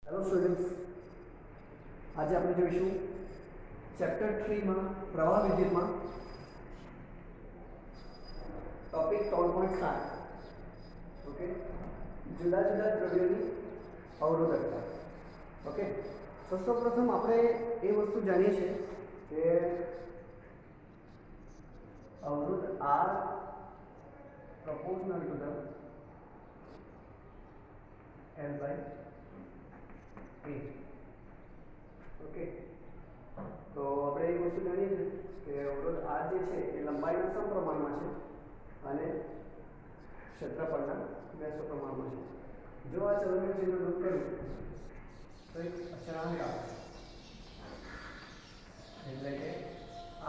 Hello students, आज આપણે જોઈશું ચેપ્ટર 3 માં પ્રવાહ વિદ્યુતમાં ટોપિક 3.7 ઓકે, જુદા જુદા દ્રવ્યોની અવરોધકતા. ઓકે, તો સૌપ્રથમ આપણે એ વસ્તુ જાણીએ છીએ કે અવરોધ R proportional to the L by A. Okay, તો આપણે એક વસ્તુ જાણીએ છીએ કે અવરોધ R જે છે એ લંબાઈના સમપ્રમાણમાં છે અને ક્ષેત્રફળના વ્યસ્ત પ્રમાણમાં છે. જો આ ચલનું ચિહ્ન દૂર કરું તો એક અચળાંક આવે, એટલે કે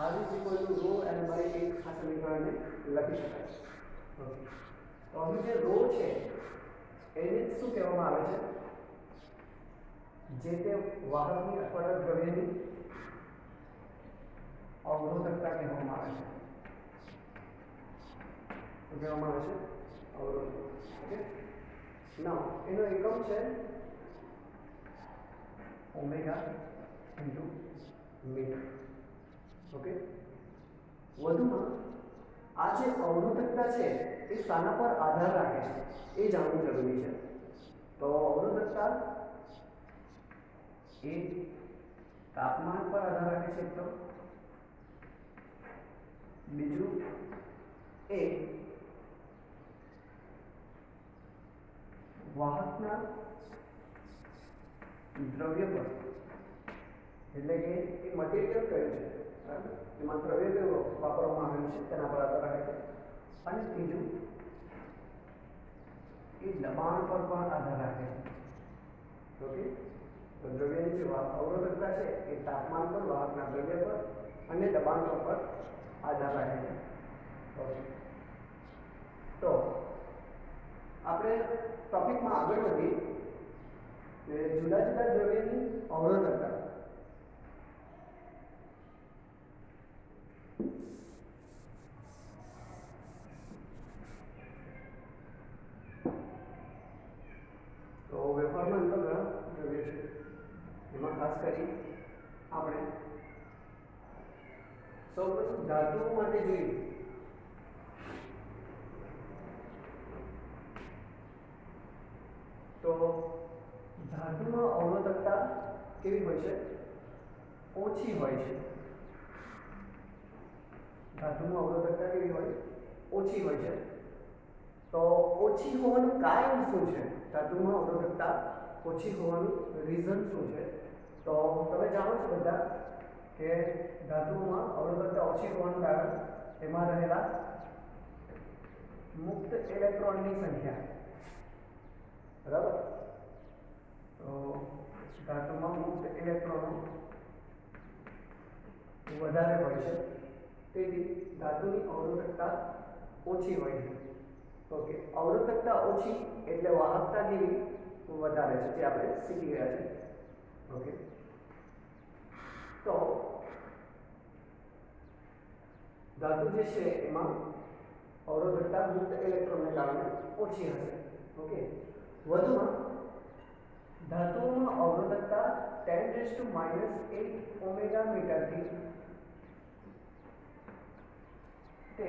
R is equal to rho L by 1 આ સમીકરણને લખી શકાય. ઓકે, તો હવે જે rho છે એને શું કહેવામાં આવે છે? જે તે વાહકની અથવા દ્રવ્યની અવરોધકતા કહેવામાં આવે છે. શું કહેવામાં આવે છે? અવરોધ. ઓકે, નાઉ એનો એકમ છે ઓમેગા ઇન્ટુ મીટર. ઓકે, વધુમાં આ જે અવરોધકતા છે એ શાના પર આધાર રાખે છે એ જાણવું જરૂરી છે. તો અવરોધકતા એ તાપમાન પર આધાર રાખે છે. તો બીજું એ વાહકના દ્રવ્ય પર, એટલે કે એ મટીરિયલ કયું છે, બરાબર, એમાં દ્રવ્ય કયું વાપરવામાં આવેલું છે તેના પર આધાર રાખે છે. અને ત્રીજું એ દબાણ પર પણ આધાર રાખે છે. ઓકે, તો દ્રવ્યની જે અવરોધકતા છે એ તાપમાન પર, વાહકના દ્રવ્ય પર અને દબાણ પર આધાર રાખે છે. ઓકે, તો આપણે ટોપિકમાં આગળ વધીએ કે જુદા જુદા દ્રવ્યની અવરોધકતા. તો વ્યવહારમાં તો ઘણા દ્રવ્ય છે, એમાં ખાસ કરી આપણે સૌપ્રથમ ધાતુઓ માટે જોઈએ તો ધાતુમાં અવરોધકતા કેવી હોય છે? ઓછી હોય છે. ધાતુમાં અવરોધકતા કેવી હોય? ઓછી હોય છે. તો ઓછી હોવાનું કારણ શું છે? ધાતુમાં અવરોધકતા ઓછી હોવાનું રીઝન શું છે? તો તમે જાણો છો બધા કે ધાતુઓમાં અવરોધકતા ઓછી હોવાનું કારણ એમાં રહેલા મુક્ત ઇલેક્ટ્રોનની સંખ્યા, બરાબર. તો ધાતુમાં મુક્ત ઇલેક્ટ્રોનો વધારે હોય છે, તેથી ધાતુની અવરોધકતા ઓછી હોય છે. ઓકે, અવરોધકતા ઓછી એટલે વાહકતા કેવી? વધારે છે, જે આપણે શીખી ગયા છે. ઓકે, તો ધાતુ જે છે એમાં અવરોધકતા મુક્ત ઇલેક્ટ્રોનને કારણે ઓછી હશે. ઓકે, વધુમાં ધાતુઓમાં અવરોધકતા 10⁻⁸ ઓમેગા મીટરથી તે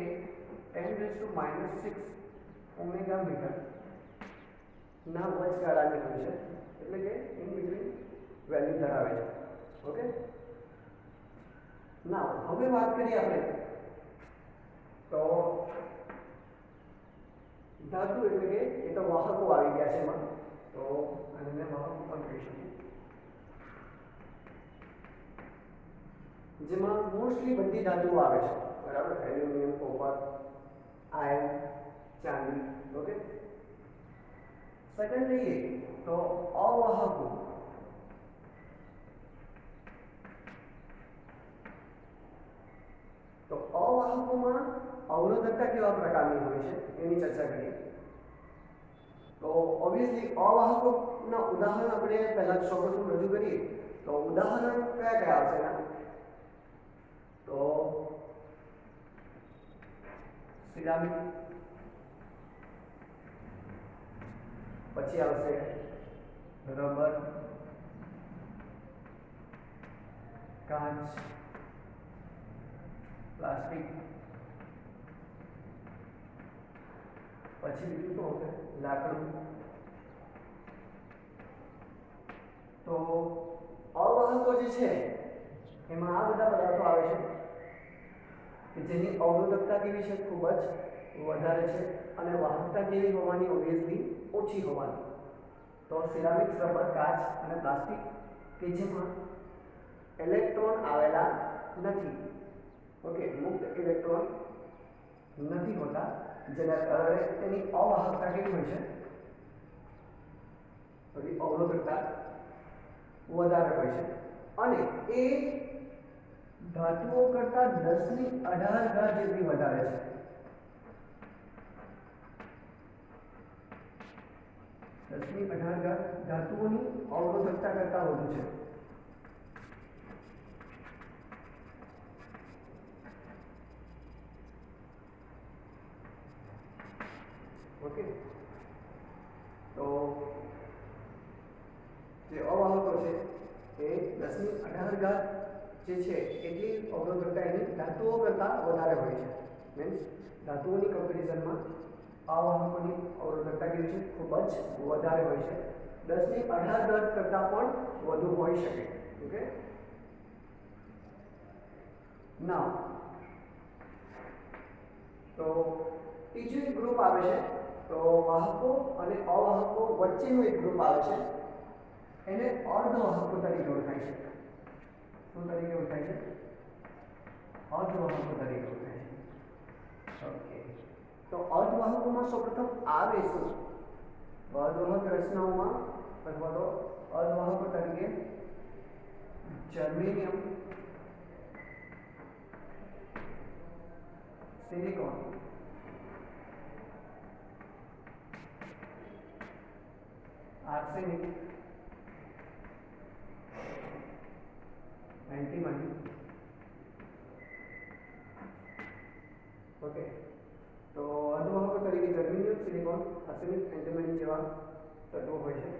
10⁻⁶ ઓમેગા મીટર ના વચગાળાની હોય છે, એટલે કે ઇન બિટવીન વેલ્યુ ધરાવે છે. ઓકે, નાઉ હવે વાત કરીએ આપણે તો ધાતુ એટલે કે એ તો વાહકો આવી ગયા છે એમાં, તો આને મેં વાહકો પણ કહી શકું, જેમાં મોસ્ટલી બધી ધાતુઓ આવે છે, બરાબર. એલ્યુમિનિયમ, કોપર, આયર્ન, ચાંદી. ઓકે, સેકન્ડ લઈએ તો અવાહકો. તો અવાહકોમાં અવરોધકતા કેવા પ્રકારની હોય છે એની ચર્ચા કરીએ. તો ઓબ્વિયસલી અવાહકોના ઉદાહરણ આપણે પહેલા સૌપ્રથમ રજૂ કરીએ તો ઉદાહરણ કયા કયા આવશે એના? તો સિરામિક, પછી આવશે રબર, કાચ, પ્લાસ્ટિક, પછી બીજું શું આવશે? લાકડું. તો અવાહકો જે છે એમાં આ બધા પદાર્થો આવે છે કે જેની અવરોધકતા કેવી છે? ખૂબ જ વધારે છે અને વાહકતા કેવી હોવાની? ઓબ્વિયસલી ઓછી હોવાની. તો સિરામિક, રબર, કાચ અને પ્લાસ્ટિક કે જેમાં ઇલેક્ટ્રોન આવેલા નથી, ઓકે, મુક્ત ઇલેક્ટ્રોન નથી હોતા, જેના કારણે તેની અવાહકતા કેવી હોય છે? થોડી અવરોધકતા વધારે હોય છે અને એ ધાતુઓ કરતા 1018 ઘાત જેટલી વધારે છે. 1018 ઘાત ધાતુઓની અવરોધકતા કરતા વધુ છે. ઓકે, તો જે અવાહકો છે એ 1018 ઘાત જે છે એટલી અવરોધકતા એની ધાતુઓ કરતા વધારે હોય છે. મીન્સ ધાતુઓની કમ્પેરિઝનમાં અવાહકોની અવરોધકતા કેવી છે? ખૂબ જ વધારે હોય છે. 1018 ઘાત કરતાં પણ વધુ હોઈ શકે. ઓકે, નાઉ તો ત્રીજું એક ગ્રુપ આવે છે, તો વાહકો અને અવાહકો વચ્ચેનું એક ગ્રુપ આવે છે, એને અર્ધવાહકો તરીકે ઓળખાય છે. શું તરીકે ઓળખાય છે? અર્ધવાહકો તરીકે ઓળખાય છે. ઓકે, તો અર્ધવાહકોમાં સૌપ્રથમ આવે શું? અર્ધવાહક રચનાઓમાં અથવા તો અર્ધવાહકો તરીકે germanium, silicon, arsenic, antimony. Okay, તો અર્ધવાહકો તરીકે જર્મેનિયમ, સિલિકોન, આર્સેનિક, એન્ટીમની જેવા તત્વો હોય છે,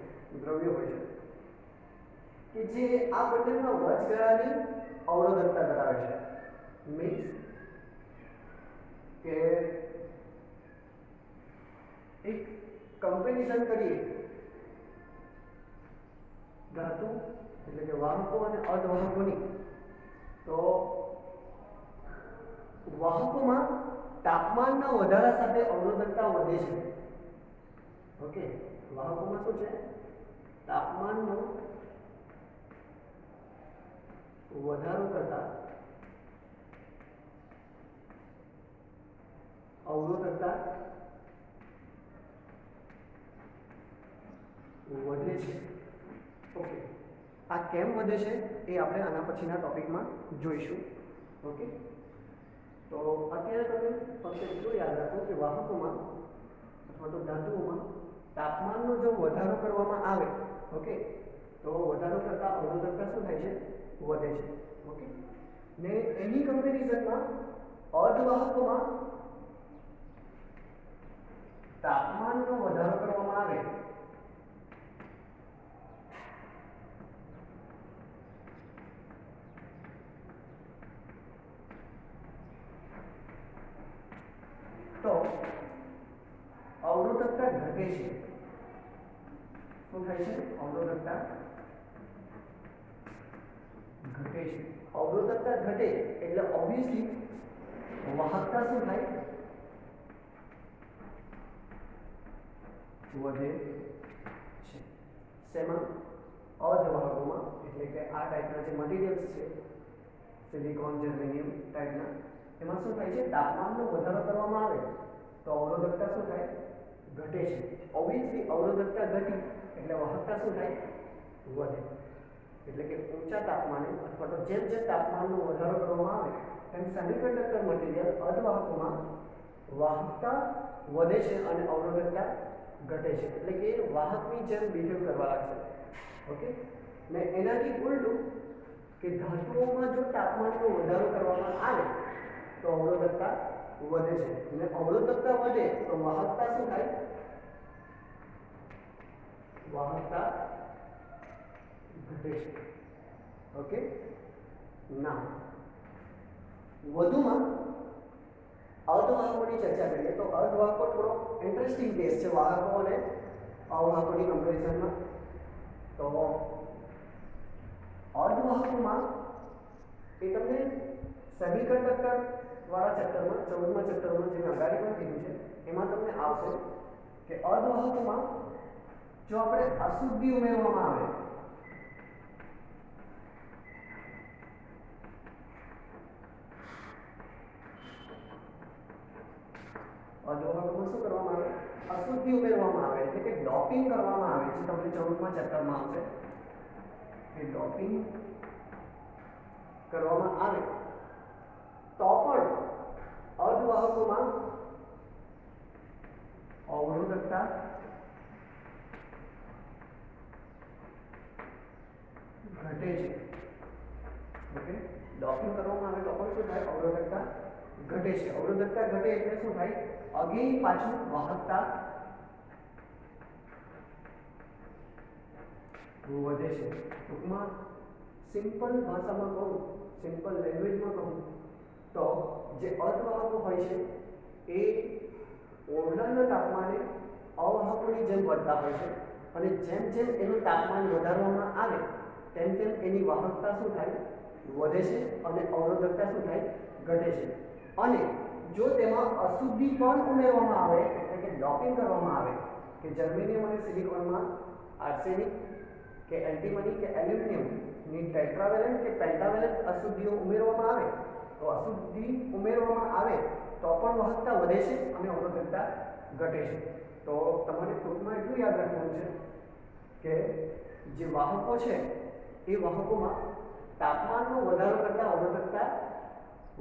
દ્રવ્યો હોય છે કે જે આ બંનેના વચગાળાની અવરોધકતા ધરાવે છે. મીન્સ કે એક કમ્પેરિઝન કરીએ ધાતુ એટલે કે વાહકો અને અર્ધવાહકોની, તો વાહકોમાં તાપમાનના વધારા સાથે અવરોધકતા વધે છે. ઓકે, વાહકોમાં શું છે? તાપમાનનો વધારો કરતા અવરોધકતા વધે છે. ઓકે, આ કેમ વધે છે એ આપણે આના પછીના ટોપિકમાં જોઈશું. ઓકે, તો અત્યારે તમે ફક્ત એટલું યાદ રાખો કે વાહકોમાં અથવા તો ધાતુઓમાં તાપમાનનો જો વધારો કરવામાં આવે, ઓકે, તો વધારો કરતા અવરોધકતા શું થાય છે? વધે છે. ઓકે, ને એની કમ્પેરિઝનમાં અર્ધવાહકોમાં તાપમાનનો વધારો કરવામાં આવે તો અવરોધકતા ઘટે છે. શું થાય છે? અવરોધકતા ઘટે છે. અવરોધકતા ઘટે એટલે ઓબ્વિયસલી વાહકતા શું થાય? વધે છે. શેમાં? અર્ધવાહકોમાં. એટલે કે આ ટાઈપના જે મટીરિયલ્સ છે, સિલિકોન, જર્મેનિયમ ટાઈપના, એમાં શું થાય છે? તાપમાનનો વધારો કરવામાં આવે તો અવરોધકતા શું થાય? ઘટે છે. ઓબ્વિયસલી અવરોધકતા ઘટી એટલે વાહકતા શું થાય? વધે. એટલે કે ઊંચા તાપમાને અથવા તો જેમ જેમ તાપમાનનો વધારો કરવામાં આવે તેમ સેમિકન્ડક્ટર મટીરિયલ અર્ધવાહકોમાં વાહકતા વધે છે અને અવરોધકતા ઘટે છે. એટલે કે વાહકની જેમ બિહેવ કરવા લાગશે. ઓકે, ને એનાથી ઉલટું કે ધાતુઓમાં જો તાપમાનનો વધારો કરવામાં આવે તો અવરોધકતા વધે છે, અને અવરોધકતા વધે તો વાહકતા શું થાય? વાહકતા ઘટે છે. ઓકે, ના. વધુમાં અર્ધવાહકોની ચર્ચા કરીએ તો અર્ધવાહકો થોડો ઇન્ટરેસ્ટિંગ કેસ છે વાહકો અને અવાહકોની કમ્પેરિઝનમાં. તો અર્ધવાહકોમાં એ તમને સેમિકન્ડક્ટર વાળા ચેપ્ટરમાં 14મા ચેપ્ટરમાં જે અગાડી પણ કીધું છે એમાં તમને આવશે કે અર્ધવાહકોમાં જો આપણે અશુદ્ધિ ઉમેરવામાં આવે અર્ધવાહકોમાં શું કરવામાં આવે? અશુદ્ધિ ઉમેરવામાં આવે એટલે કે ડોપિંગ કરવામાં આવે છે. તમને 14મા ચેપ્ટરમાં આવશે કે ડોપિંગ કરવામાં આવે તો પણ અર્ધવાહકોમાં અવરોધકતા ઘટે છે. ઓકે, ડોપિંગ કરવામાં આવે તો પણ શું થાય? અવરોધકતા ઘટે છે. અવરોધકતા ઘટે એટલે શું થાય? અગેન પાછું વાહકતા વધે છે. ટૂંકમાં સિમ્પલ ભાષામાં કહું, સિમ્પલ લેંગ્વેજમાં કહું તો જે અર્ધવાહકો હોય છે એ ઓરડાના તાપમાને અવાહકોની જેમ વર્તા હોય છે અને જેમ જેમ એનું તાપમાન વધારવામાં આવે તેમ તેમ એની વાહકતા શું થાય? વધે છે અને અવરોધકતા શું થાય? ઘટે છે. અને જો તેમાં અશુદ્ધિ પણ ઉમેરવામાં આવે એટલે કે ડોપિંગ કરવામાં આવે કે જર્મેનિયમ અને સિલિકોનમાં આર્સેનિક કે એન્ટીમની કે એલ્યુમિનિયમની ટેટ્રાવેલેન્ટ કે પેન્ટાવેલેન્ટ અશુદ્ધિઓ ઉમેરવામાં આવે તો અશુદ્ધિ ઉમેરવામાં આવે તો પણ વાહકતા વધે છે અને અવરોધકતા ઘટે છે. તો તમારે ટૂંકમાં એટલું યાદ રાખવાનું છે કે જે વાહકો છે એ વાહકોમાં તાપમાનનો વધારો કરતાં અવરોધકતા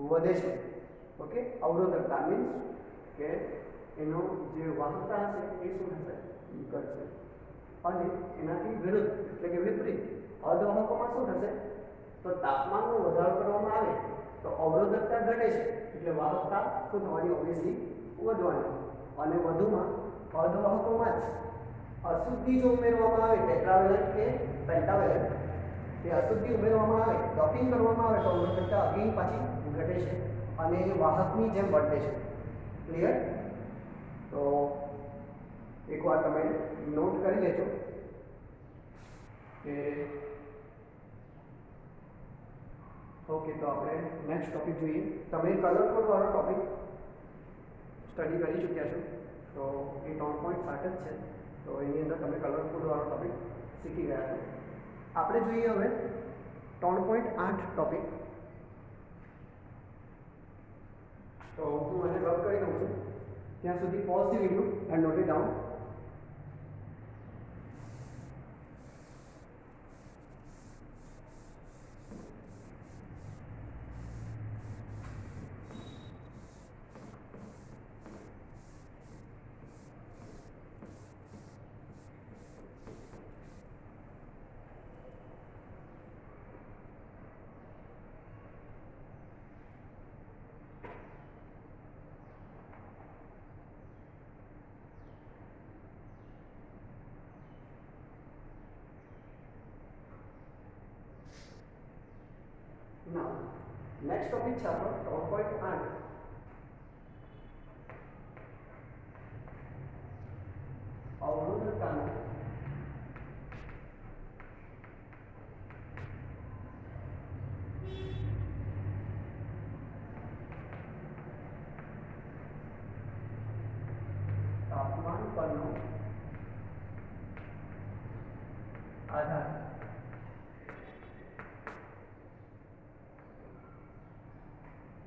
વધે છે. ઓકે, અવરોધકતા મીન્સ કે એનો જે વાહકતા હશે એ શું થશે? ઘટશે. અને એનાથી વિરુદ્ધ એટલે કે વિપરીત અર્ધવાહકોમાં શું થશે? તો તાપમાનનો વધારો કરવામાં આવે તો અવરોધકતા ઘટે છે એટલે વાહકતા શું થવાની? ઓબ્વિયસલી વધવાની. અને વધુમાં અર્ધવાહકોમાં જ અશુદ્ધિ જો ઉમેરવામાં આવે ટેટ્રાવેલેન્ટ કે પેન્ટાવેલેન્ટ તે અશુદ્ધિ ઉમેરવામાં આવે, ડોપિંગ કરવામાં આવે તો અવરોધકતા અગેન પાછી ઘટે છે અને વાહકની જેમ વર્તે છે. ક્લિયર? તો એકવાર તમે નોટ કરી લેજો કે ઓકે. તો આપણે નેક્સ્ટ ટોપિક જોઈએ. તમે કલર કોડ વાળો ટોપિક સ્ટડી કરી ચૂક્યા છો તો એ 3.7 જ છે. તો એની અંદર તમે કલર કોડ વાળો ટોપિક શીખી ગયા છો. આપણે જોઈએ હવે 3.8 ટોપિક. તો હું આને રબ કરી દઉં છું. ત્યાં સુધી pause the video and note it down. Now, next topic છે આપણો 3.8 અવરોધકતાનો તાપમાન પરનો આધાર.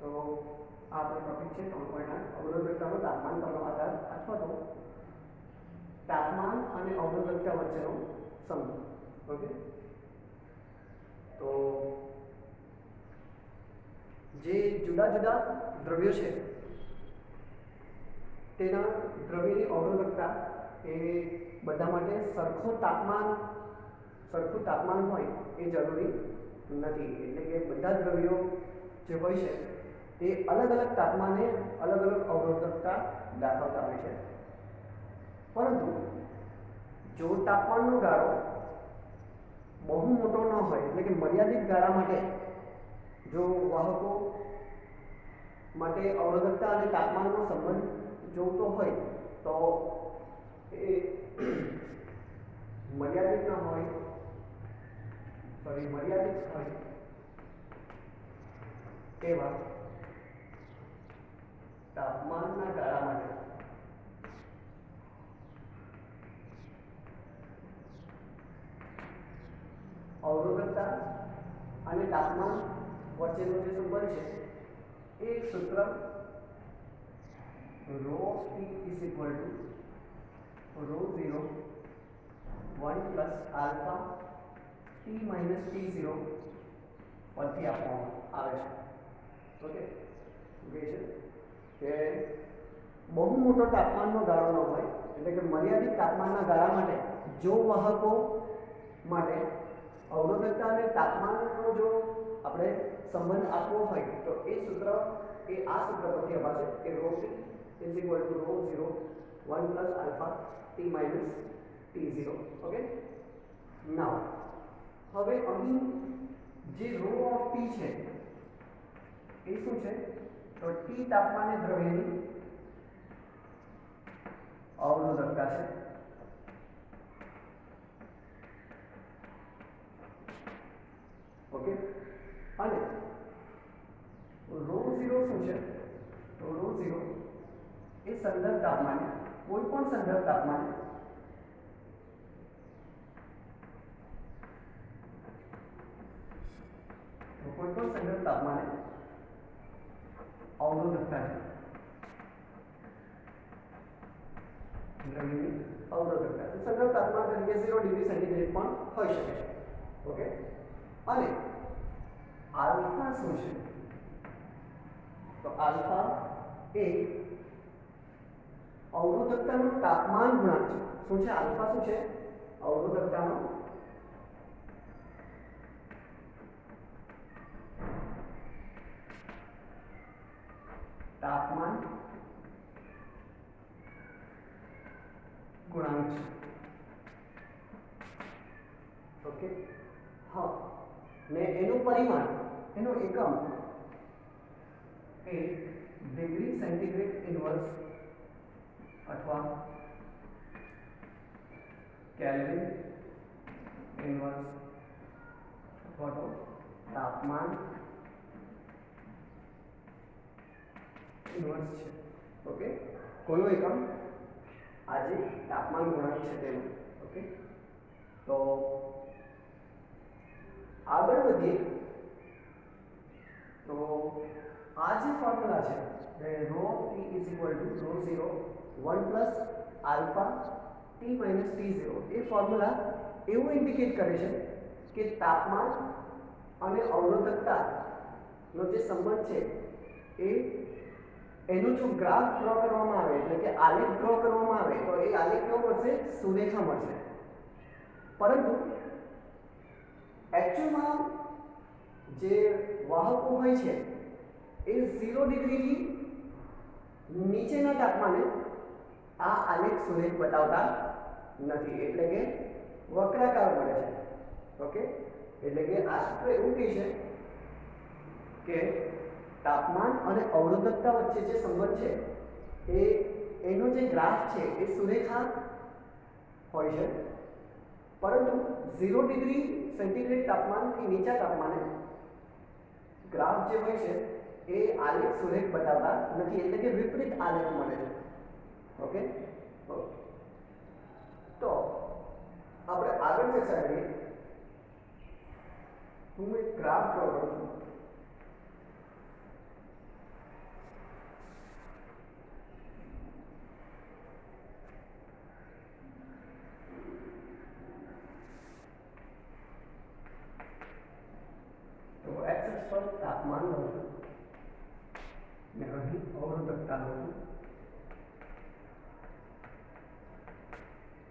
તો આ આપણો ટોપિક છે 3.8 અવરોધકતાનો તાપમાન પરનો આધાર અથવા તો તાપમાન અને અવરોધકતા વચ્ચેનો સંબંધ. ઓકે, તો જે જુદા જુદા દ્રવ્યો છે તેના દ્રવ્યની અવરોધકતા એ બધા માટે સરખું તાપમાન હોય એ જરૂરી નથી. એટલે કે બધા દ્રવ્યો જે હોય છે એ અલગ અલગ તાપમાને અલગ અલગ અવરોધકતા દાખવતા હોય છે. પરંતુ જો તાપમાનનો ગાળો બહુ મોટો ન હોય એટલે કે મર્યાદિત ગાળા માટે જો વાહકો માટે અવરોધકતા અને તાપમાનનો સંબંધ જોતો હોય તો એ મર્યાદિત ન હોય મર્યાદિત હોય તેવા તાપમાનના ગાળા માટે અવરોધકતા અને તાપમાન વચ્ચેનો જે સંબંધ છે એ એક સૂત્ર rho T is equal to rho 0 1 plus alpha T minus T0 પરથી આપવામાં આવે છે. ઓકે, કે બહુ મોટો તાપમાનનો ગાળો ન હોય એટલે કે મર્યાદિત તાપમાનના ગાળા માટે જો વાહકો માટે અવરોધકતા અને તાપમાનનો જો આપણે સંબંધ આપવો હોય તો એ સૂત્ર એ આ સૂત્ર પરથી અપાશે કે rho T is equal to rho 0 1 plus alpha T minus T0. Okay, now હવે અહીં જે rho of T છે એ શું છે તો T તાપમાને દ્રવ્યની અવરોધકતા છે. ઓકે, અને rho 0 શું છે તો rho 0 એ સંદર્ભ તાપમાને કોઈ પણ સંદર્ભ તાપમાને અવરોધકતા છે. દ્રવ્યની અવરોધકતા છે. સંદર્ભ તાપમાન તરીકે 0 ડિગ્રી સેન્ટીગ્રેડ પણ હોઈ શકે છે. ઓકે, અને આલ્ફા શું છે તો આલ્ફા એ અવરોધકતાનો તાપમાન ગુણાંક છે. શું છે આલ્ફા? શું છે? અવરોધકતાનો તાપમાન ગુણાંક છે. ઓકે, હા, ને એનું પરિમાણ, એનો એકમ એ ડિગ્રી સેન્ટીગ્રેડ ઇન્વર્સ અથવા કેલ્વિન ઇન્વર્સ અથવા તો તાપમાન ઇન્વર્સ છે. ઓકે, કોનો એકમ? આજે તાપમાન ગુણાંક છે તેનો. ઓકે, તો આગળ વધીએ તો આ જે ફોર્મ્યુલા છે rho T is equal to rho 0 1 plus alpha T minus T0 A formula એવું ઇન્ડિકેટ કરે છે કે તાપમાન અને અવરોધકતાનો જે સંબંધ છે એ એનો જો ગ્રાફ ડ્રો કરવામાં આવે એટલે કે આલેખ ડ્રો કરવામાં આવે તો એ આલેખ કેવો મળશે? સુરેખા મળશે. પરંતુ એકચ્યુઅલમાં જે વાહકો હોય છે એ 0 ડિગ્રીથી નીચેના તાપમાને આ આલેખ સુરેખ બતાવતા નથી, એટલે કે વક્રાકાર મળે છે. ઓકે, એટલે કે આ સૂત્ર એવું કહે છે કે તાપમાન અને અવરોધકતા વચ્ચે જે સંબંધ છે એનો જે ગ્રાફ છે એ સુરેખા હોય છે, પરંતુ 0 ડિગ્રી સેન્ટીગ્રેડ તાપમાનથી નીચા તાપમાને ગ્રાફ જે હોય છે એ આલેખ સુરેખ બતાવતા નથી, એટલે કે વિપરીત આલેખ મળે છે. ઓકે, તો આપણે આગળ ચર્ચા કરીએ. હું એક ગ્રાફ ડ્રો કરું છું. તો x અક્ષ પર તાપમાન લઉં છું ને અહીં અવરોધકતા લઉં છું.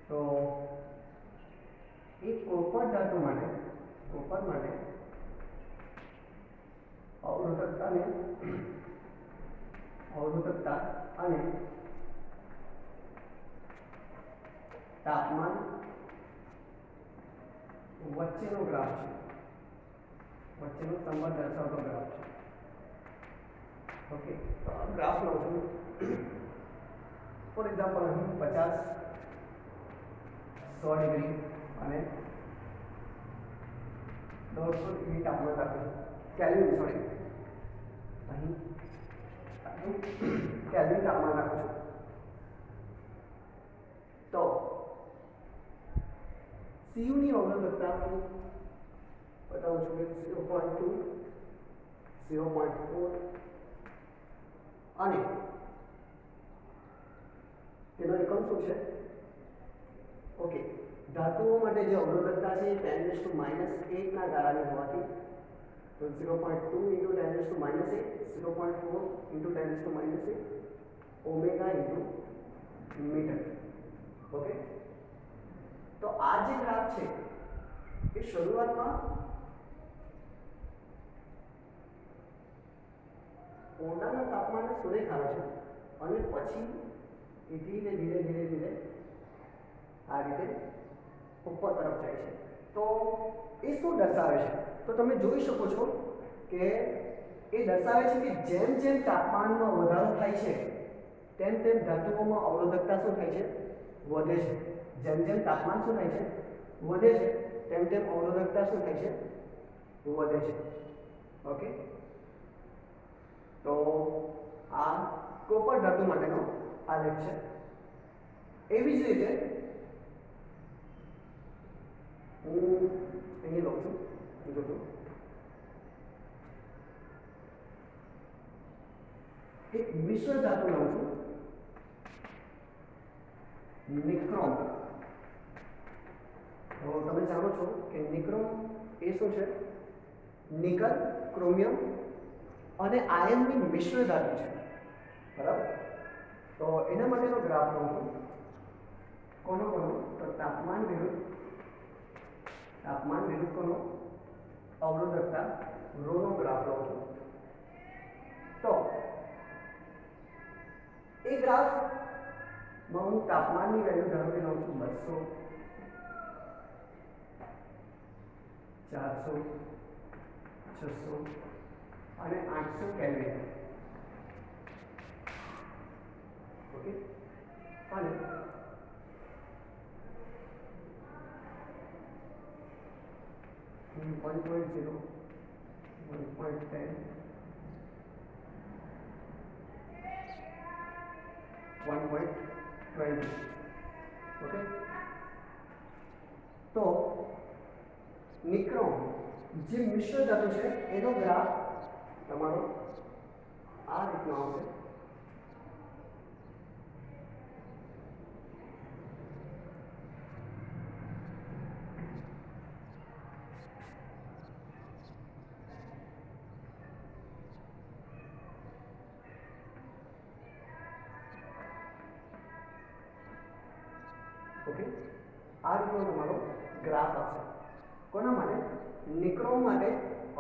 તો એક કોપર ધાતુ માટે અવરોધકતા અને તાપમાન વચ્ચેનો ગ્રાફ છે. વચ્ચેનો સંબંધ દર્શાવતો ગ્રાફ છે. ઓકે, તો આ ગ્રાફ લઉં છું. ફોર એક્ઝામ્પલ અહીં 50, 100 ડિગ્રી અને 150 ડિગ્રી તાપમાન રાખું છું. કેલ્વિન, સોરી, અહીં કેલ્વિન તાપમાન રાખું છું. તો CU ની અવરોધકતા હું બતાવું છું કે 0.2, 0.4 અને તેનો એકમ શું છે? ઓકે, ધાતુઓ માટે જે અવરોધકતા છે એ 10⁻⁻1 ના ગાળાની હોવાથી તો 0.2 × 10⁻⁻8, 0.4 × 10⁻⁸ ઓમેગા ઇન્ટુ મીટર. ઓકે, તો આ જે ગ્રાફ છે એ શરૂઆતમાં ઊંડાના તાપમાને સુરેખાવે છે અને પછી એ ધીરે ધીરે ધીરે ધીરે આ રીતે ઉપર તરફ જાય છે. તો એ શું દર્શાવે છે? તો તમે જોઈ શકો છો કે એ દર્શાવે છે કે જેમ જેમ તાપમાનમાં વધારો થાય છે તેમ તેમ ધાતુઓમાં અવરોધકતા શું થાય છે? વધે છે. જેમ જેમ તાપમાન શું થાય છે? વધે છે, તેમ તેમ અવરોધકતા શું થાય છે? વધે છે. ઓકે, તો આ કોપર ધાતુ માટેનો આલેખ છે. એવી જ રીતે હું અહીં લઉં છું, જોજો એક મિશ્ર ધાતુ લઉં છું, નિક્રોમ. તો તમે જાણો છો કે નિક્રોમ એ શું છે? નિકલ, ક્રોમિયમ અને આયનની મિશ્ર ધાતુ છે, બરાબર? તો એના માટેનો ગ્રાફ લઉં છું. કોનો? તો તાપમાન વિરુદ્ધ કોનો? અવરોધકતા રોનો ગ્રાફ લઉં છું. તો એ ગ્રાફમાં હું તાપમાનની વેલ્યુ ધારો કે લઉં છું 200, 400, 600 અને 800 કેલ્વિન. ઓકે, અને 1.0, 1.10, 1.20. ઓકે, તો નિક્રોમ જે મિશ્ર ધાતુ છે એનો ગ્રાફ તમારો આ રીતનો આવશે. ઓકે, આ રીતનો તમારો ગ્રાફ આવશે. કોના માટે? નિક્રોમ માટે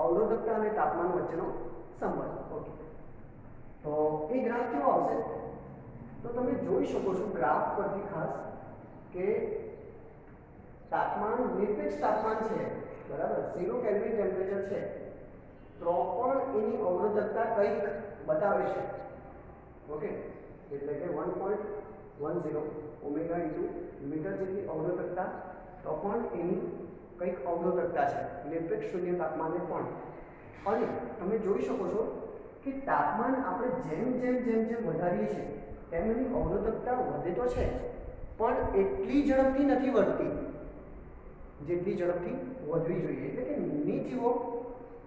અવરોધકતા અને તાપમાન વચ્ચેનો સંબંધ. ઓકે, તો એ ગ્રાફ કેવો આવશે? તો તમે જોઈ શકો છો ગ્રાફ પરથી ખાસ કે તાપમાન નિરપેક્ષ તાપમાન છે, બરાબર? 0 કેલ્વિન ટેમ્પરેચર છે, તો પણ એની અવરોધકતા કંઈક બતાવે છે. ઓકે, એટલે કે 1.10 ઓમેગા ઇન્ટુ મીટર જેટલી અવરોધકતા, તો પણ એની કંઈક અવરોધકતા છે નિરપેક્ષ શૂન્ય તાપમાને પણ. અને તમે જોઈ શકો છો કે તાપમાન આપણે જેમ જેમ વધારીએ છીએ તેમ એની અવરોધકતા વધે તો છે, પણ એટલી ઝડપથી નથી વધતી જેટલી ઝડપથી વધવી જોઈએ. એટલે કે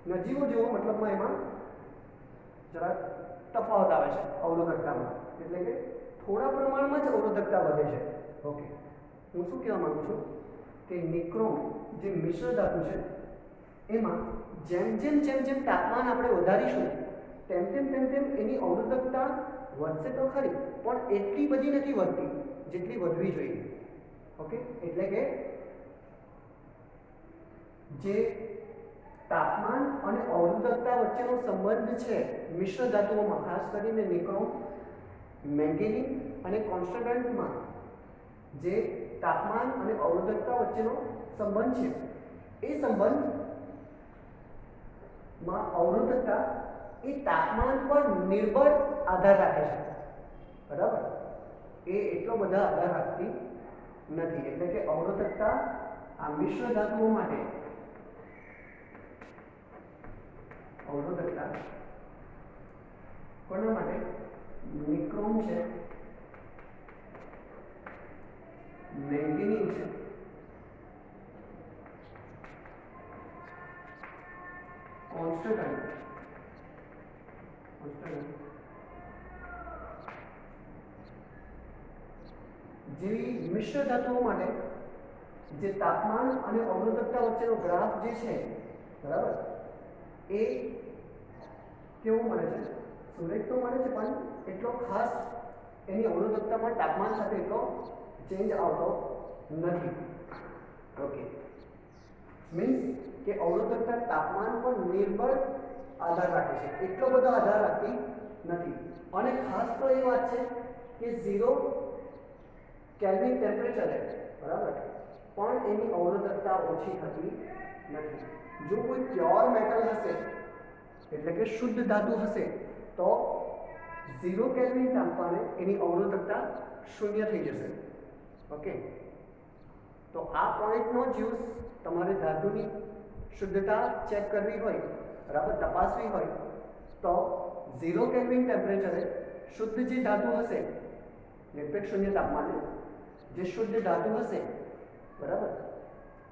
નજીવો જેવો મતલબમાં એમાં જરાક તફાવત આવે છે અવરોધકતામાં. એટલે કે થોડા પ્રમાણમાં જ અવરોધકતા વધે છે. ઓકે, હું શું કહેવા માંગુ છું કે નિક્રોમ જે મિશ્ર ધાતુ છે એમાં જેમ જેમ તાપમાન આપણે વધારીશું તેમ તેમ એની અવરોધકતા વધશે તો ખરી, પણ એટલી બધી નથી વધતી જેટલી વધવી જોઈએ. ઓકે, એટલે કે જે તાપમાન અને અવરોધકતા વચ્ચેનો સંબંધ છે મિશ્ર ધાતુઓમાં, ખાસ કરીને નિક્રોમ, મેંગેનીઝ અને કોન્સ્ટન્ટમાં જે તાપમાન અને અવરોધકતા વચ્ચેનો સંબંધ છે એ સંબંધ માં અવરોધકતા એ તાપમાન પર નિર્ભર આધાર રાખે છે, બરાબર? એ એટલો બધા આધાર રાખતી નથી. એટલે કે અવરોધકતા આ મિશ્ર ધાતુઓ માટે અવરોધકતા કોના માટે? નિક્રોમ છે, મેંગેનીઝ છે, કોન્સ્ટન્ટ જેવી મિશ્ર ધાતુઓ માટે જે તાપમાન અને અવરોધકતા વચ્ચેનો ગ્રાફ જે છે, બરાબર, એ કેવો મળે છે? સુરેખ તો મળે છે, પણ એટલો ખાસ એની અવરોધકતામાં તાપમાન સાથે એટલો ચેન્જ આવતો નથી. ઓકે, મીન્સ કે અવરોધકતા તાપમાન પર નિર્ભર આધાર રાખે છે, એટલો બધો આધાર રાખતી નથી. અને ખાસ તો એ વાત છે કે 0 કેલ્વિન ટેમ્પરેચરે, બરાબર, પણ એની અવરોધકતા ઓછી થતી નથી. જો કોઈ પ્યોર મેટલ હશે, એટલે કે શુદ્ધ ધાતુ હશે, તો 0 કેલ્વિન તાપમાને એની અવરોધકતા શૂન્ય થઈ જશે. ઓકે, તો આ પોઈન્ટનો જ યુઝ તમારે ધાતુની શુદ્ધતા ચેક કરવી હોય, બરાબર, તપાસવી હોય, તો 0 કેલ્વિન ટેમ્પરેચરે શુદ્ધ જે ધાતુ હશે, નિરપેક્ષ શૂન્ય તાપમાને જે શુદ્ધ ધાતુ હશે, બરાબર,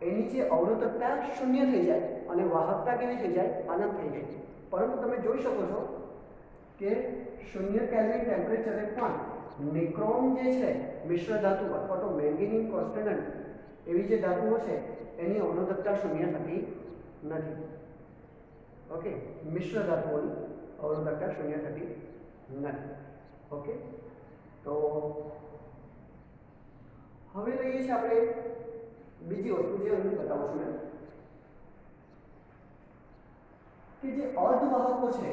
એની જે અવરોધકતા શૂન્ય થઈ જાય અને વાહકતા કેવી થઈ જાય? અનંત થઈ જાય. પરંતુ તમે જોઈ શકો છો કે 0 કેલ્વિન ટેમ્પરેચરે પણ નિક્રોમ જે છે, મિશ્ર ધાતુ અથવા તો મેંગેનીઝ કોન્સ્ટન્ટ એવી જે ધાતુઓ છે, એની અવરોધકતા શૂન્ય થતી નથી. ઓકે, મિશ્ર ધાતુઓની અવરોધકતા શૂન્ય થતી નથી. ઓકે, તો હવે લઈએ છીએ આપણે બીજી વસ્તુ જે હું બતાવું છું મેં, કે જે અર્ધવાહકો છે,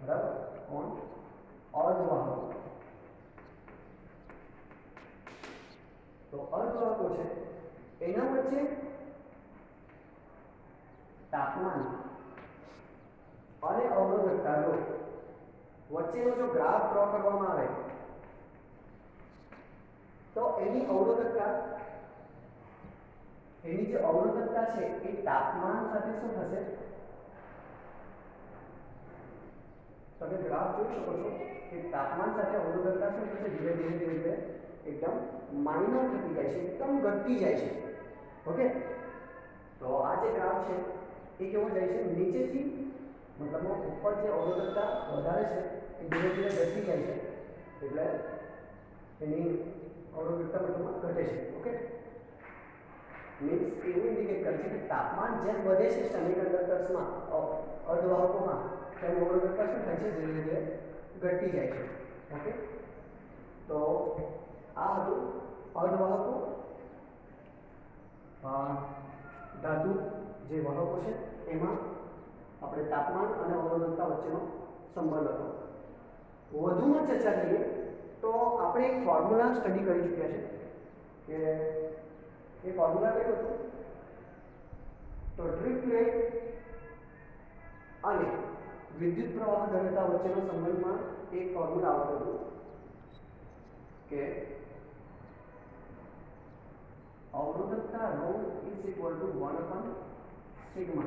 બરાબર, કોણ? અર્ધવાહકો. તો અર્ધવાહકો છે, એના વચ્ચે તાપમાન અને અવરોધકતા વચ્ચેનો જો ગ્રાફ ડ્રો કરવામાં આવે, તો એની અવરોધકતા, એની જે અવરોધકતા છે એ તાપમાન સાથે શું થશે? તમે ગ્રાફ જોઈ શકો છો કે તાપમાન સાથે અવરોધકતા શું થશે? ધીરે ધીરે ધીરે ધીરે એકદમ માઇનર થતી જાય છે, એકદમ ઘટતી જાય છે. ઓકે, તો આ જે ગ્રાફ છે એ કેવો જાય છે? નીચેથી, મતલબ ઉપર જે અવરોધકતા વધારે છે એ ધીરે ધીરે ઘટતી જાય છે, એટલે એની અવરોધકતા મતલબમાં ઘટે છે. ઓકે, મીન્સ એવું ઇન્ડિકેટ કરે છે કે તાપમાન જેમ વધે છે સેમિકન્ડક્ટર્સમાં, અર્ધવાહકોમાં, તેમ અવરોધકતા શું થાય છે? ધીરે ધીરે ઘટતી જાય છે. ઓકે, તો આ હતું અર્ધવાહકો, ધાતુ જે વાહકો છે એમાં આપણે તાપમાન અને અવરોધકતા વચ્ચેનો સંબંધ હતો. વધુમાં ચર્ચા કરીએ તો આપણે એક ફોર્મ્યુલા સ્ટડી કરી ચૂક્યા છે, કે એ ફોર્મ્યુલા કયું હતું? તો ડ્રિફ્ટ અને વિદ્યુત પ્રવાહ ઘનતા વચ્ચેનો સંબંધમાં એક ફોર્મ્યુલા આવતું હતું કે અવરોધકતા ρ is equal to 1 upon sigma,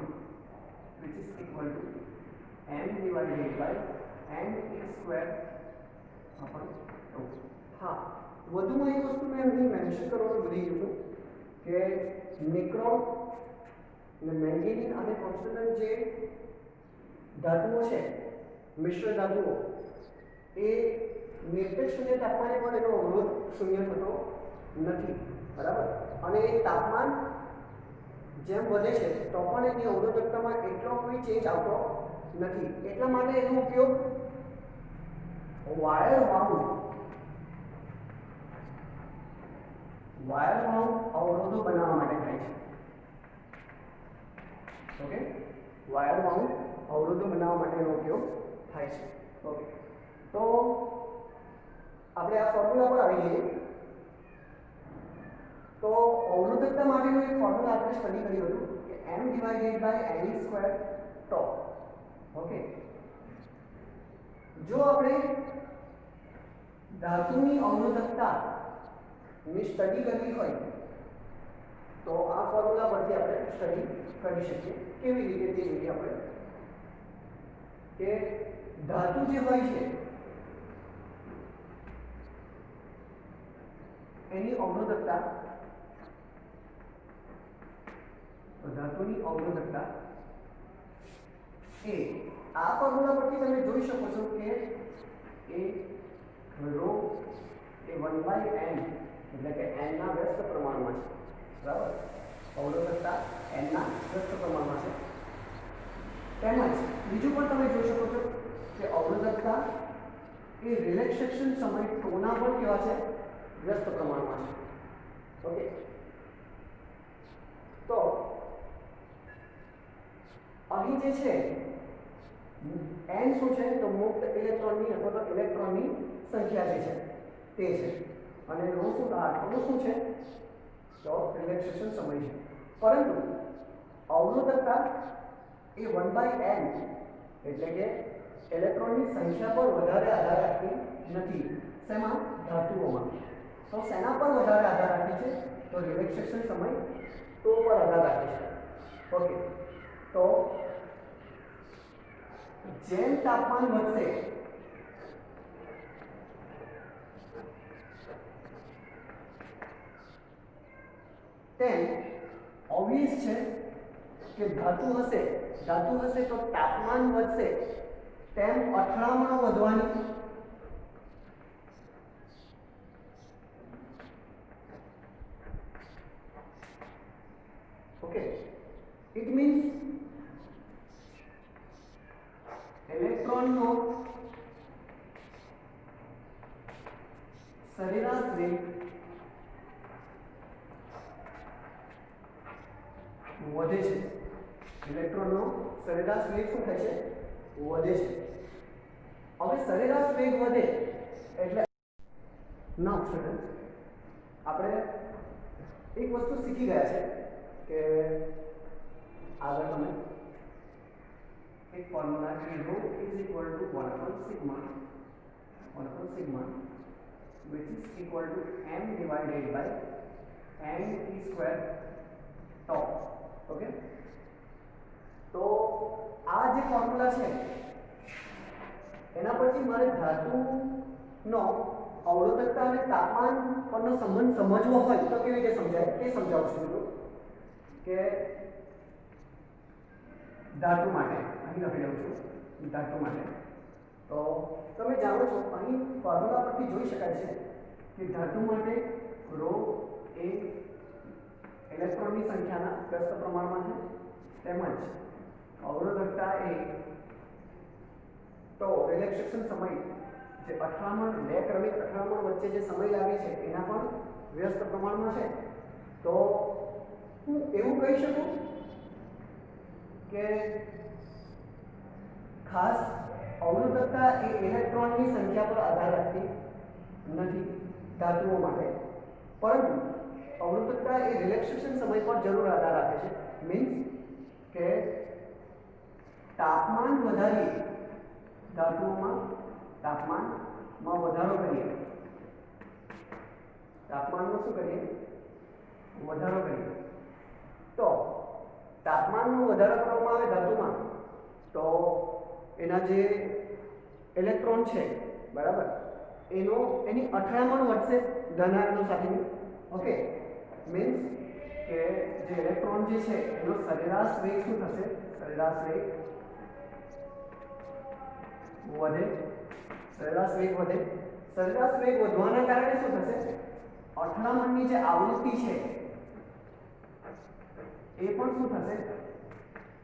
which is equal to m divided by n e square upon ρ. હા, વધુમાં એક વસ્તુ મેં અહીં મેન્શન કરવાનું ભૂલી ગયો છું કે નિક્રોમ અને મેંગેનીઝ અને કોન્સ્ટન્ટ જે ધાતુઓ છે, મિશ્ર ધાતુઓ, એ નિરપેક્ષ શૂન્ય તાપમાને પણ એનો અવરોધ શૂન્ય થતો નથી, બરાબર. અને એ તાપમાન જેમ વધે છે તો પણ એની અવરોધકતામાં એટલો કોઈ ચેન્જ આવતો નથી. એટલા માટે એનો ઉપયોગ વાયર વાઉન્ડ અવરોધો બનાવવા માટે થાય છે. ઓકે, વાયર વાઉન્ડ અવરોધો બનાવવા માટેનો ઉપયોગ થાય છે. ઓકે, તો આપણે આ ફોર્મ્યુલા પર આવી જઈએ. તો અવરોધકતા માટેનું એક ફોર્મ્યુલા આપણે સ્ટડી કર્યું હતું કે m divided by n square tau. Okay, જો આપણે ધાતુની અવરોધકતાની સ્ટડી કરવી હોય તો આ ફોર્મ્યુલા પરથી આપણે સ્ટડી કરી શકીએ. કેવી રીતે તે જોઈએ આપણે કે ધાતુ જે હોય છે એની અવરોધકતા, ધાતુની અવરોધકતા એ આ ફોર્મ્યુલા પરથી તમે જોઈ શકો છો કે એ રો એ 1/n એટલે કે n ના વ્યસ્ત પ્રમાણમાં છે. બરાબર, અવરોધકતા n ના વ્યસ્ત પ્રમાણમાં છે. તેમજ બીજું પણ તમે જોઈ શકો છો કે અવરોધકતા એ રિલેક્સેશન સમય ટોના પણ કેવા છે, વ્યસ્ત પ્રમાણમાં છે. ઓકે, તો અહીં જે છે n શું છે તો મુક્ત ઇલેક્ટ્રોનની અથવા તો ઇલેક્ટ્રોનની સંખ્યા જે છે તે છે, અને રો શું શું છે તો રિલેક્સેશન સમય છે. પરંતુ અવરોધકતા એ 1/n એટલે કે ઇલેક્ટ્રોનની સંખ્યા પર વધારે આધાર રાખતી નથી. શેમાં? ધાતુઓમાં. તો શેના પર વધારે આધાર રાખે છે તો રિલેક્સેશન સમય તો પર આધાર રાખે છે. ઓકે, તો જેમ તાપમાન વધશે તેમ ઓબ્વિયસ છે કે ધાતુ હશે તો તાપમાન વધશે તેમ અથડામણો વધવાની ઓકે, ઇટ મીન્સ ઇલેક્ટ્રોનનો સરેરાશ વેગ વધે છે. ઇલેક્ટ્રોનનો સરેરાશ વેગ શું થાય છે? વધે છે. હવે સરેરાશ વેગ વધે એટલે ના સ્ટુડન્ટ, આપણે એક વસ્તુ શીખી ગયા છે કે આગળ તમે एक फॉर्मूला कि रो इज इक्वल टू 1/सिग्मा which is equal to m divided by n t square tau. Okay, तो આ જે ફોર્મ્યુલા છે એના પરથી મારે ધાતુનો અવરોધકતા અને તાપમાન પરનો સંબંધ સમજવો હોય તો કેવી રીતે સમજાય એ સમજાવું છું કે ધાતુ માટે અહીં લખી દઉં છું. ધાતુ માટે તો તમે જાણો છો અહીં ફોર્મ્યુલા પરથી જોઈ શકાય છે કે ધાતુ માટે રો એ ઇલેક્ટ્રોનની સંખ્યાના વ્યસ્ત પ્રમાણમાં છે, તેમજ અવરોધકતા એ તો રિલેક્સેશન સમય જે અથડામણ, બે ક્રમિક અથડામણ વચ્ચે જે સમય લાગે છે એના પણ વ્યસ્ત પ્રમાણમાં છે. તો હું એવું કહી શકું કે ખાસ અવરોધકતા એ ઇલેક્ટ્રોનની સંખ્યા પર આધાર રાખતી નથી ધાતુઓ માટે, પરંતુ અવરોધકતા એ રિલેક્સેશન સમય પર જરૂર આધાર રાખે છે. મીન્સ કે તાપમાન વધારીએ, ધાતુઓમાં તાપમાનમાં વધારો કરીએ, તાપમાનમાં શું કરીએ? વધારો કરીએ. તો તાપમાનનો વધારો કરવામાં આવે ધાતુમાં તો એના જે ઇલેક્ટ્રોન છે, બરાબર, એની અથડામણ વધશે ધનાયનો સાથેની. ઓકે, મીન્સ કે જે ઇલેક્ટ્રોન જે છે એનો સરેરાશ વેગ શું થશે? સરેરાશ વેગ વધે. સરેરાશ વેગ વધવાના કારણે શું થશે? અથડામણની જે આવૃત્તિ છે એ પણ શું થશે?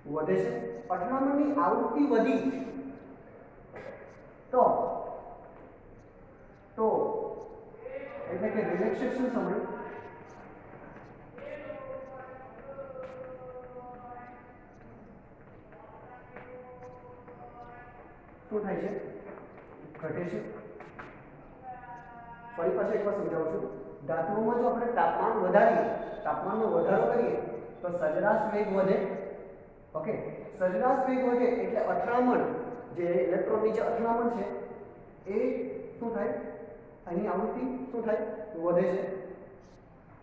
વધે છે. અથડામણની આવૃત્તિ વધી તો એટલે કે રિલેક્સેશન સમય શું થાય છે? ઘટે છે. ફરી પાછું એક વાર સમજાવું છું. ધાતુઓમાં જો આપણે તાપમાન વધારીએ, તાપમાનનો વધારો કરીએ તો સરેરાશ વેગ વધે. ઓકે, સરેરાશ વેગ વધે એટલે અથડામણ, જે ઇલેક્ટ્રોનની જે અથડામણ છે એ શું થાય, એની આવૃત્તિ શું થાય, વધે છે.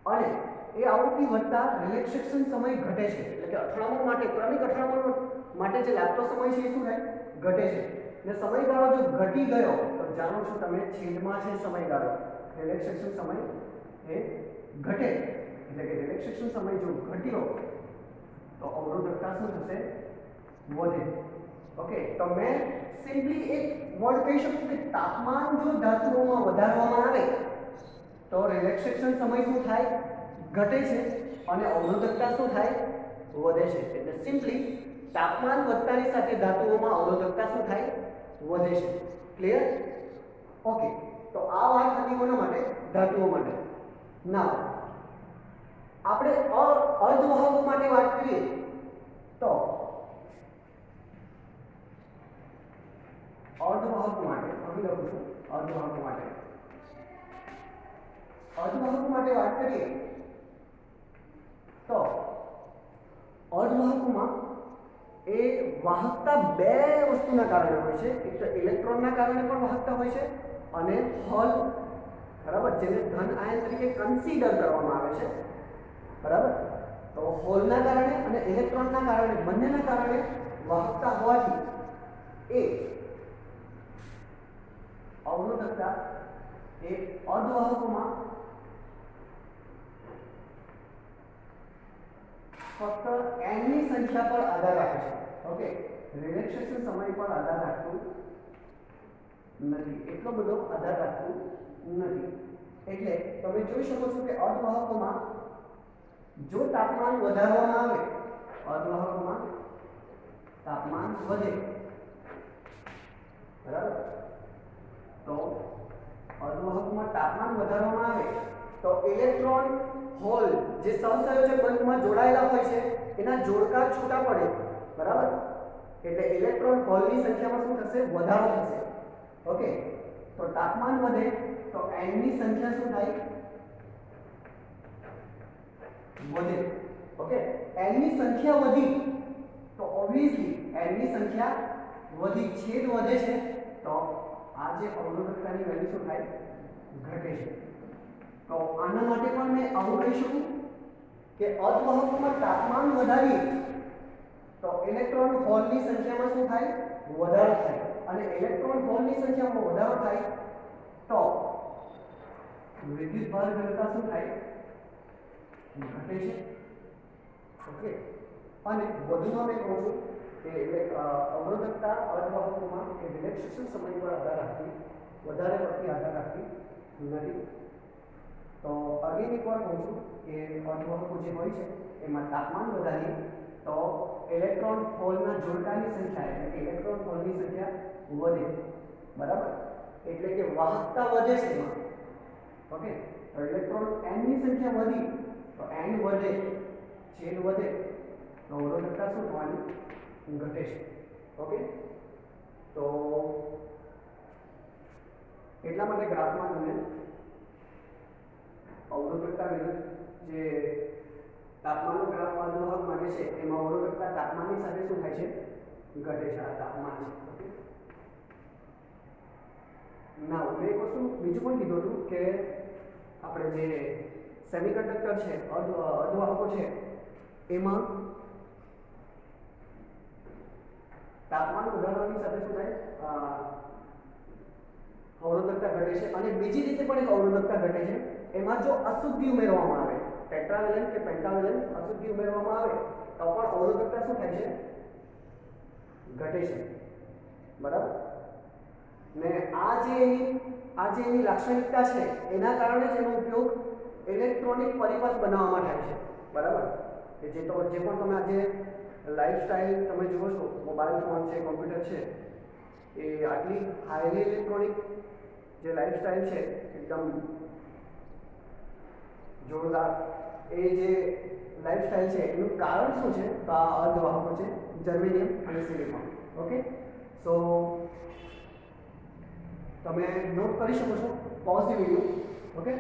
અને એ આવૃત્તિ વધતા રિલેક્સેશન સમય ઘટે છે, એટલે કે અથડામણ માટે, ક્રમિક અથડામણ માટે જે લાગતો સમય છે એ શું થાય, ઘટે છે. ને સમયગાળો જો ઘટી ગયો તો જાણો છો તમે છેદમાં છે સમયગાળો, રિલેક્સેશન સમય એ ઘટે, એટલે કે રિલેક્સેશન સમય જો ઘટ્યો તો અવરોધકતા શું થશે, વધે. ઓકે, તો મેં સિમ્પલી એક વર્ડ કહી શકું કે તાપમાન જો ધાતુઓમાં વધારવામાં આવે તો રિલેક્સેશન સમય શું થાય, ઘટે છે, અને અવરોધકતા શું થાય, વધે છે. એટલે સિમ્પલી તાપમાન વધતાની સાથે ધાતુઓમાં અવરોધકતા શું થાય, વધે છે. ક્લિયર? ઓકે, તો આ વાત હતી કોના માટે, ધાતુઓ માટે. નાઉ આપણે અર્ધવાહકો માટે વાત કરીએ તો અર્ધવાહકો માટે અહીં લખું છું, અર્ધવાહકો માટે વાત કરીએ તો અર્ધવાહકોમાં એ વાહકતા બે વસ્તુના કારણે હોય છે. એક તો ઇલેક્ટ્રોનના કારણે પણ વાહકતા હોય છે, અને હોલ, બરાબર, જેને ધન આયન તરીકે કન્સિડર કરવામાં આવે છે, બરાબર. તો હોલના કારણે અને ઇલેક્ટ્રોનના કારણે, બંનેના કારણે વાહકતા હોવાથી એ અવરોધકતા એ અર્ધવાહકોમાં ફક્ત n ની સંખ્યા પર આધાર રાખે છે. ઓકે, રિલેક્સેશન સમય પર આધાર રાખતું નથી, એટલો બધો આધાર રાખતું નથી. એટલે તમે જોઈ શકો છો કે અર્ધવાહકોમાં જો તાપમાન વધારવામાં આવે, અર્ધવાહકોમાં તાપમાન વધે, બરાબર, તો અર્ધવાહકોમાં તાપમાન વધારવામાં આવે તો ઇલેક્ટ્રોન હોલ જે સહસંયોજક બંધમાં જોડાયેલા હોય છે એના જોડકા છૂટા પડે, બરાબર. એટલે ઇલેક્ટ્રોન હોલની સંખ્યામાં શું થશે, વધારો થશે. ઓકે, તો તાપમાન વધે તો n ની સંખ્યા શું થાય, વધે. ઓકે, n ની સંખ્યા વધી તો ઓબ્વિયસલી n ની સંખ્યા વધી, છેદ વધે છે, તો આ જે અવરોધકતાની વેલ્યુ શું થાય, ઘટે છે. તો આના માટે પણ મેં આવું કહી શકું કે અર્ધવાહકોમાં તાપમાન વધારીએ તો ઇલેક્ટ્રોન હોલની સંખ્યામાં શું થાય, વધારો થાય, અને ઇલેક્ટ્રોન હોલની સંખ્યામાં વધારો થાય તો વિદ્યુતભાર ઘનતા શું થાય, ઘટે છે. ઓકે, અને વધુમાં મેં કહું છું કે અવરોધકતા અર્ધવાહકોમાં એ રિલેક્સેશન સમય પર આધાર રાખતી, વધારે પડતી આધાર રાખતી નથી. તો અગેન એકવાર કહું છું કે અર્ધવાહકો જે હોય છે એમાં તાપમાન વધારીએ તો ઇલેક્ટ્રોન હોલના જોડકાની સંખ્યા, એટલે કે ઇલેક્ટ્રોન હોલની સંખ્યા વધે, બરાબર. એટલે કે વાહકતા વધે છે એમાં. ઓકે, તો ઇલેક્ટ્રોન n ની સંખ્યા વધી તો n વધે, છેદ વધે તો અવરોધકતા શું થવાની, ઘટે છે. ઓકે, તો એટલા માટે ગ્રાફમાં તમને અવરોધકતા વિરુદ્ધ જે તાપમાનનો ગ્રાફ અર્ધવાહક માટે છે એમાં અવરોધકતા તાપમાનની સાથે શું થાય છે, ઘટે છે. આ તાપમાન છે. ઓકે, ના મેં એક વસ્તુ બીજું પણ કીધું હતું કે આપણે જે સેમિકન્ડક્ટર છે, અર્ધવાહકો છે, એમાં તાપમાન વધારવાની સાથે શું થાય, અવરોધકતા ઘટે છે. અને બીજી રીતે પણ એક અવરોધકતા ઘટે છે, એમાં જો અશુદ્ધિ ઉમેરવામાં આવે, ટેટ્રાવેલેન્ટ કે પેન્ટાવેલેન્ટ અશુદ્ધિ ઉમેરવામાં આવે તો પણ અવરોધકતા શું થાય છે, ઘટે છે, બરાબર. ને આ જે એની લાક્ષણિકતા છે એના કારણે જ એનો ઉપયોગ ઇલેક્ટ્રોનિક પરિપથ બનાવવામાં થાય છે, બરાબર. કે જે પણ તમે આજે લાઈફસ્ટાઈલ તમે જુઓ છો, મોબાઈલ ફોન છે, કોમ્પ્યુટર છે, એ આટલી હાઈલી ઇલેક્ટ્રોનિક જે લાઈફસ્ટાઈલ છે એકદમ જોરદાર, એ જે લાઈફસ્ટાઈલ છે એનું કારણ શું છે, તો આ અર્ધવાહકો છે, જર્મેનિયમ અને સિલિકોન. ઓકે, સો તમે નોટ કરી શકો છો, પોઝ ધ વિડિયો. ઓકે.